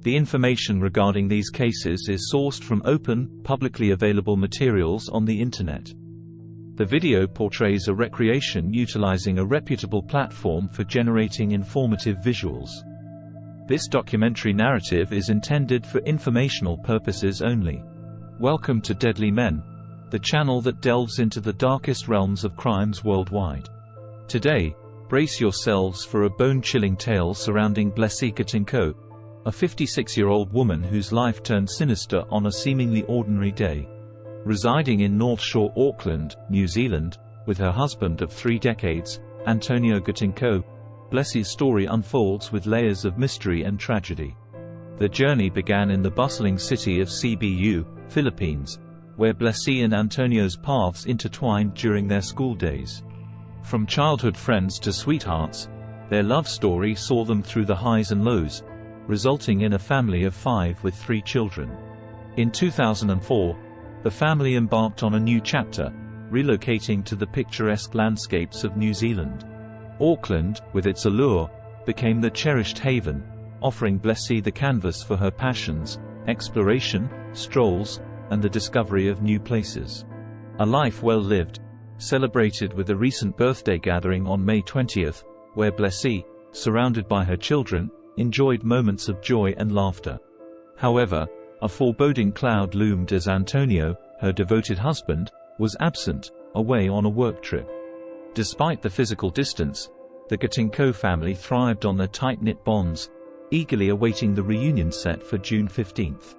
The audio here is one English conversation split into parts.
The information regarding these cases is sourced from open, publicly available materials on the Internet. The video portrays a recreation utilizing a reputable platform for generating informative visuals. This documentary narrative is intended for informational purposes only. Welcome to Deadly Men, the channel that delves into the darkest realms of crimes worldwide. Today, brace yourselves for a bone-chilling tale surrounding Blessie Gotingco, a 56-year-old woman whose life turned sinister on a seemingly ordinary day. Residing in North Shore, Auckland, New Zealand, with her husband of 3 decades, Antonio Gotingco, Blessie's story unfolds with layers of mystery and tragedy. The journey began in the bustling city of Cebu, Philippines, where Blessie and Antonio's paths intertwined during their school days. From childhood friends to sweethearts, their love story saw them through the highs and lows, resulting in a family of 5 with 3 children. In 2004, the family embarked on a new chapter, relocating to the picturesque landscapes of New Zealand. Auckland, with its allure, became the cherished haven, offering Blessie the canvas for her passions, exploration, strolls, and the discovery of new places. A life well lived, celebrated with a recent birthday gathering on May 20th, where Blessie, surrounded by her children, enjoyed moments of joy and laughter. However, a foreboding cloud loomed as Antonio, her devoted husband, was absent, away on a work trip. Despite the physical distance, the Gotingco family thrived on their tight-knit bonds, eagerly awaiting the reunion set for June 15th.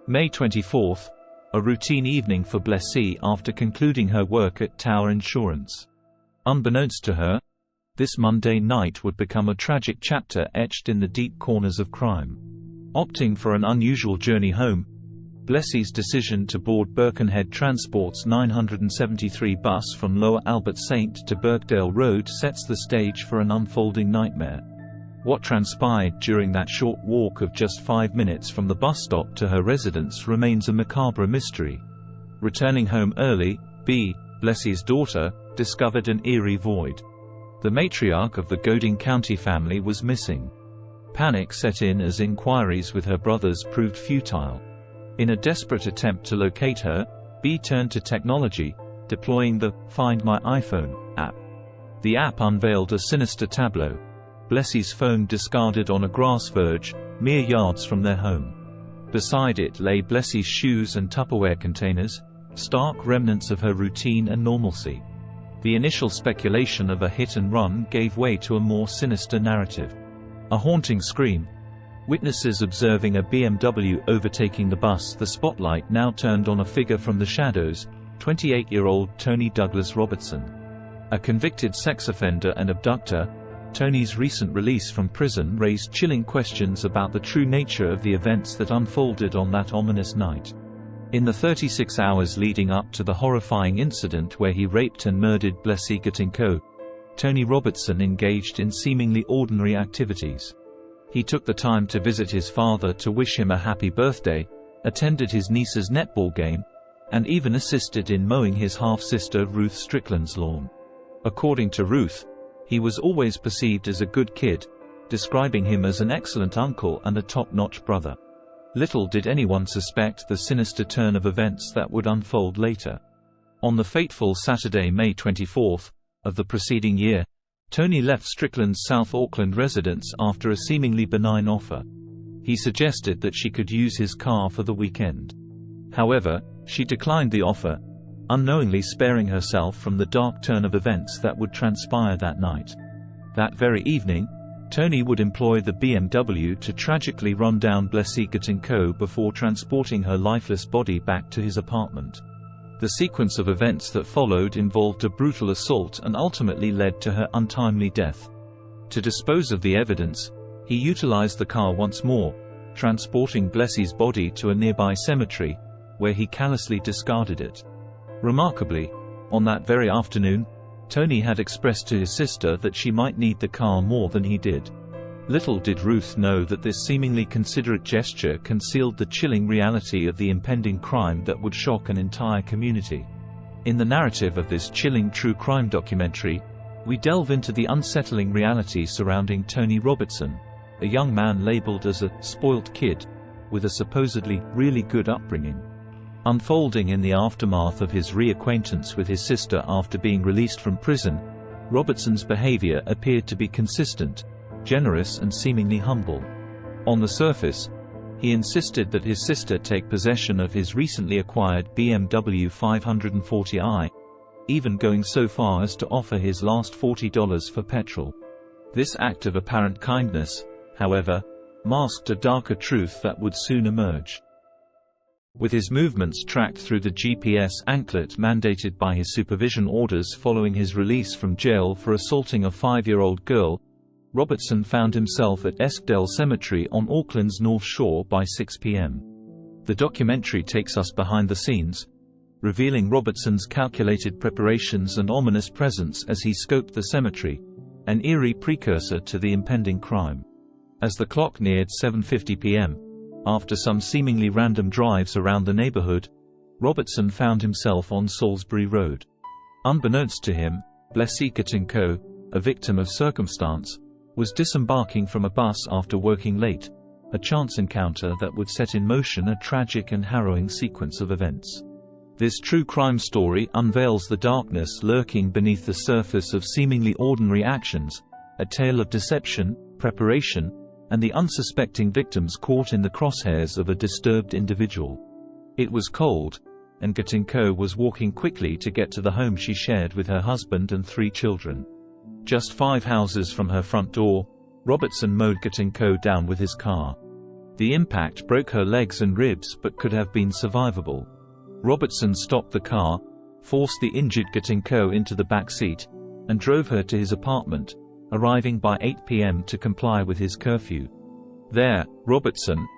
May 24th, a routine evening for Blessie after concluding her work at Tower Insurance. Unbeknownst to her, this mundane night would become a tragic chapter etched in the deep corners of crime. Opting for an unusual journey home, Blessie's decision to board Birkenhead Transport's 973 bus from Lower Albert Saint to Birkdale Road sets the stage for an unfolding nightmare. What transpired during that short walk of just 5 minutes from the bus stop to her residence remains a macabre mystery. Returning home early, Blessie's daughter, discovered an eerie void. The matriarch of the Goding County family was missing. Panic set in as inquiries with her brothers proved futile. In a desperate attempt to locate her, turned to technology, deploying the Find My iPhone app. The app unveiled a sinister tableau: Blessie's phone discarded on a grass verge, mere yards from their home. Beside it lay Blessie's shoes and Tupperware containers, stark remnants of her routine and normalcy. The initial speculation of a hit-and-run gave way to a more sinister narrative. A haunting scream. Witnesses observing a BMW overtaking the bus. The spotlight now turned on a figure from the shadows, 28-year-old Tony Douglas Robertson. A convicted sex offender and abductor, Tony's recent release from prison raised chilling questions about the true nature of the events that unfolded on that ominous night. In the 36 hours leading up to the horrifying incident where he raped and murdered Blessie Gotingco, Tony Robertson engaged in seemingly ordinary activities. He took the time to visit his father to wish him a happy birthday, attended his niece's netball game, and even assisted in mowing his half-sister Ruth Strickland's lawn. According to Ruth, he was always perceived as a good kid, describing him as an excellent uncle and a top-notch brother. Little did anyone suspect the sinister turn of events that would unfold later. On the fateful Saturday, May 24th, of the preceding year, Tony left Strickland's South Auckland residence after a seemingly benign offer. He suggested that she could use his car for the weekend. However, she declined the offer, unknowingly sparing herself from the dark turn of events that would transpire that night. That very evening, Tony would employ the BMW to tragically run down Blessie Gotingco before transporting her lifeless body back to his apartment. The sequence of events that followed involved a brutal assault and ultimately led to her untimely death. To dispose of the evidence, he utilized the car once more, transporting Blessie's body to a nearby cemetery, where he callously discarded it. Remarkably, on that very afternoon, Tony had expressed to his sister that she might need the car more than he did. Little did Ruth know that this seemingly considerate gesture concealed the chilling reality of the impending crime that would shock an entire community. In the narrative of this chilling true crime documentary, we delve into the unsettling reality surrounding Tony Robertson, a young man labeled as a "spoilt kid" with a supposedly really good upbringing. Unfolding in the aftermath of his reacquaintance with his sister after being released from prison, Robertson's behavior appeared to be consistent, generous and seemingly humble. On the surface, he insisted that his sister take possession of his recently acquired BMW 540i, even going so far as to offer his last $40 for petrol. This act of apparent kindness, however, masked a darker truth that would soon emerge. With his movements tracked through the GPS anklet mandated by his supervision orders following his release from jail for assaulting a 5-year-old girl, Robertson found himself at Eskdale Cemetery on Auckland's North Shore by 6 p.m. The documentary takes us behind the scenes, revealing Robertson's calculated preparations and ominous presence as he scoped the cemetery, an eerie precursor to the impending crime. As the clock neared 7:50 p.m., after some seemingly random drives around the neighborhood, Robertson found himself on Salisbury Road. Unbeknownst to him, Blessie Gotingco, a victim of circumstance, was disembarking from a bus after working late, a chance encounter that would set in motion a tragic and harrowing sequence of events. This true crime story unveils the darkness lurking beneath the surface of seemingly ordinary actions, a tale of deception, preparation, and the unsuspecting victims caught in the crosshairs of a disturbed individual. It was cold, and Gotingco was walking quickly to get to the home she shared with her husband and 3 children. Just 5 houses from her front door, Robertson mowed Gotingco down with his car. The impact broke her legs and ribs but could have been survivable. Robertson stopped the car, forced the injured Gotingco into the back seat, and drove her to his apartment, arriving by 8 p.m. to comply with his curfew. There,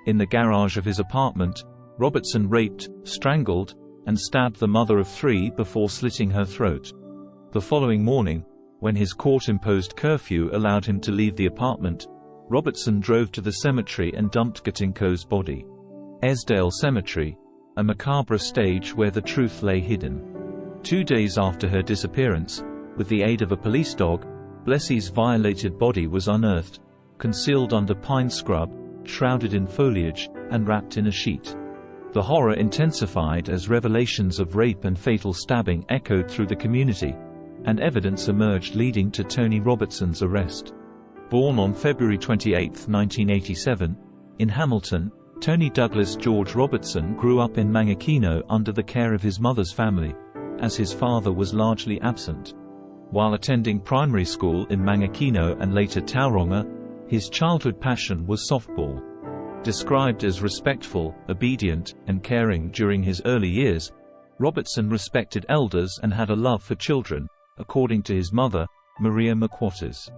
in the garage of his apartment, Robertson raped, strangled, and stabbed the mother of 3 before slitting her throat. The following morning, when his court-imposed curfew allowed him to leave the apartment, Robertson drove to the cemetery and dumped Gotingco's body. Eskdale Cemetery, a macabre stage where the truth lay hidden. 2 days after her disappearance, with the aid of a police dog, Blessie's violated body was unearthed, concealed under pine scrub, shrouded in foliage, and wrapped in a sheet. The horror intensified as revelations of rape and fatal stabbing echoed through the community, and evidence emerged leading to Tony Robertson's arrest. Born on February 28, 1987, in Hamilton, Tony Douglas George Robertson grew up in Mangakino under the care of his mother's family, as his father was largely absent. While attending primary school in Mangakino and later Tauranga, his childhood passion was softball. Described as respectful, obedient, and caring during his early years, Robertson respected elders and had a love for children, according to his mother, Maria McQuarters.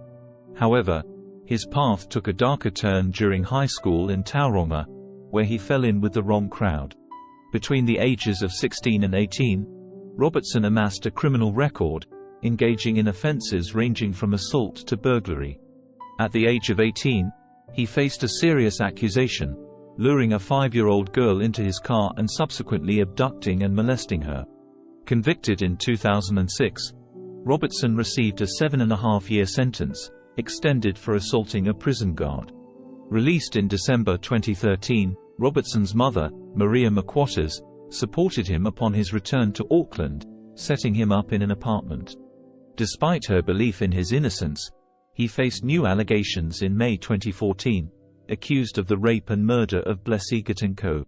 However, his path took a darker turn during high school in Tauranga, where he fell in with the wrong crowd. Between the ages of 16 and 18, Robertson amassed a criminal record, engaging in offenses ranging from assault to burglary. At the age of 18, he faced a serious accusation, luring a 5-year-old girl into his car and subsequently abducting and molesting her. Convicted in 2006, Robertson received a 7.5-year sentence, extended for assaulting a prison guard. Released in December 2013, Robertson's mother, Maria McQuarters, supported him upon his return to Auckland, setting him up in an apartment. Despite her belief in his innocence, he faced new allegations in May 2014, accused of the rape and murder of Blessie Gotingco.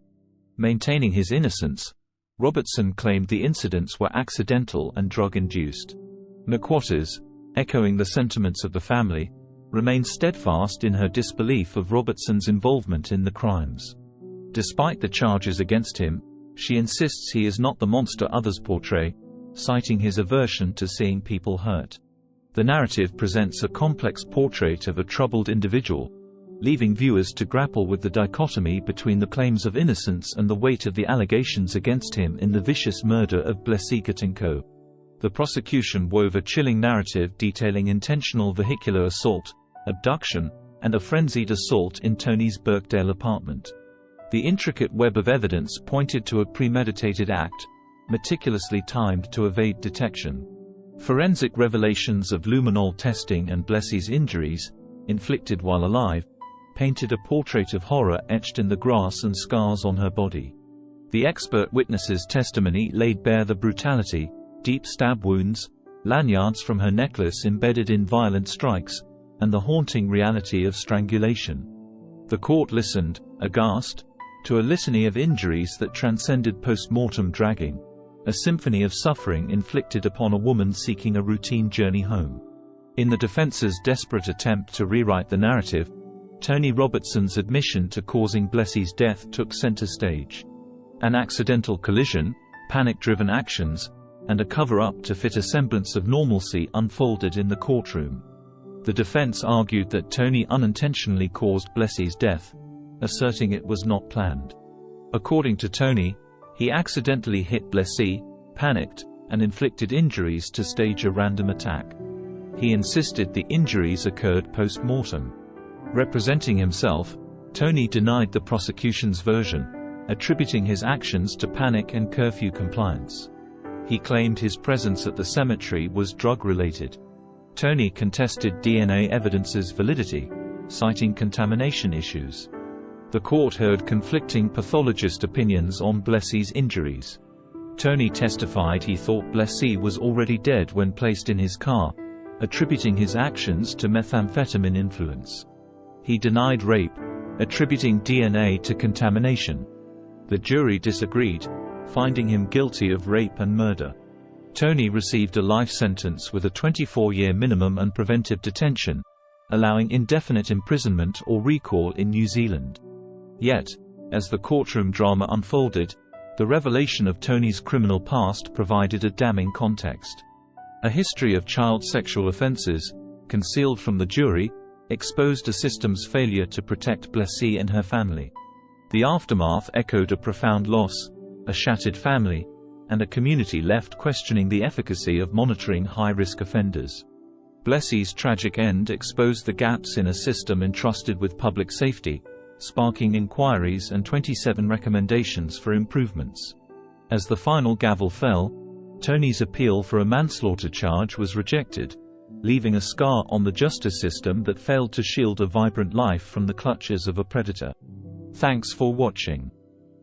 Maintaining his innocence, Robertson claimed the incidents were accidental and drug-induced. McQuarters, echoing the sentiments of the family, remained steadfast in her disbelief of Robertson's involvement in the crimes. Despite the charges against him, she insists he is not the monster others portray, citing his aversion to seeing people hurt. The narrative presents a complex portrait of a troubled individual, leaving viewers to grapple with the dichotomy between the claims of innocence and the weight of the allegations against him in the vicious murder of Blessie Gotingco. The prosecution wove a chilling narrative detailing intentional vehicular assault, abduction, and a frenzied assault in Tony's Birkdale apartment. The intricate web of evidence pointed to a premeditated act, meticulously timed to evade detection. Forensic revelations of luminol testing and Blessie's injuries, inflicted while alive, painted a portrait of horror etched in the grass and scars on her body. The expert witness's testimony laid bare the brutality: deep stab wounds, lanyards from her necklace embedded in violent strikes, and the haunting reality of strangulation. The court listened, aghast, to a litany of injuries that transcended post-mortem dragging, a symphony of suffering inflicted upon a woman seeking a routine journey home. In the defense's desperate attempt to rewrite the narrative, Tony Robertson's admission to causing Blessie's death took center stage. An accidental collision, panic-driven actions, and a cover-up to fit a semblance of normalcy unfolded in the courtroom. The defense argued that Tony unintentionally caused Blessie's death, asserting it was not planned. According to Tony, he accidentally hit Blessie, panicked, and inflicted injuries to stage a random attack. He insisted the injuries occurred post-mortem. Representing himself, Tony denied the prosecution's version, attributing his actions to panic and curfew compliance. He claimed his presence at the cemetery was drug-related. Tony contested DNA evidence's validity, citing contamination issues. The court heard conflicting pathologist opinions on Blessie's injuries. Tony testified he thought Blessie was already dead when placed in his car, attributing his actions to methamphetamine influence. He denied rape, attributing DNA to contamination. The jury disagreed, finding him guilty of rape and murder. Tony received a life sentence with a 24-year minimum and preventive detention, allowing indefinite imprisonment or recall in New Zealand. Yet, as the courtroom drama unfolded, the revelation of Tony's criminal past provided a damning context. A history of child sexual offenses, concealed from the jury, exposed a system's failure to protect Blessie and her family. The aftermath echoed a profound loss, a shattered family, and a community left questioning the efficacy of monitoring high-risk offenders. Blessie's tragic end exposed the gaps in a system entrusted with public safety, sparking inquiries and 27 recommendations for improvements. As the final gavel fell, Tony's appeal for a manslaughter charge was rejected, leaving a scar on the justice system that failed to shield a vibrant life from the clutches of a predator. Thanks for watching.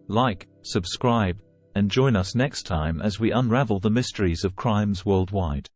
Like, subscribe, and join us next time as we unravel the mysteries of crimes worldwide.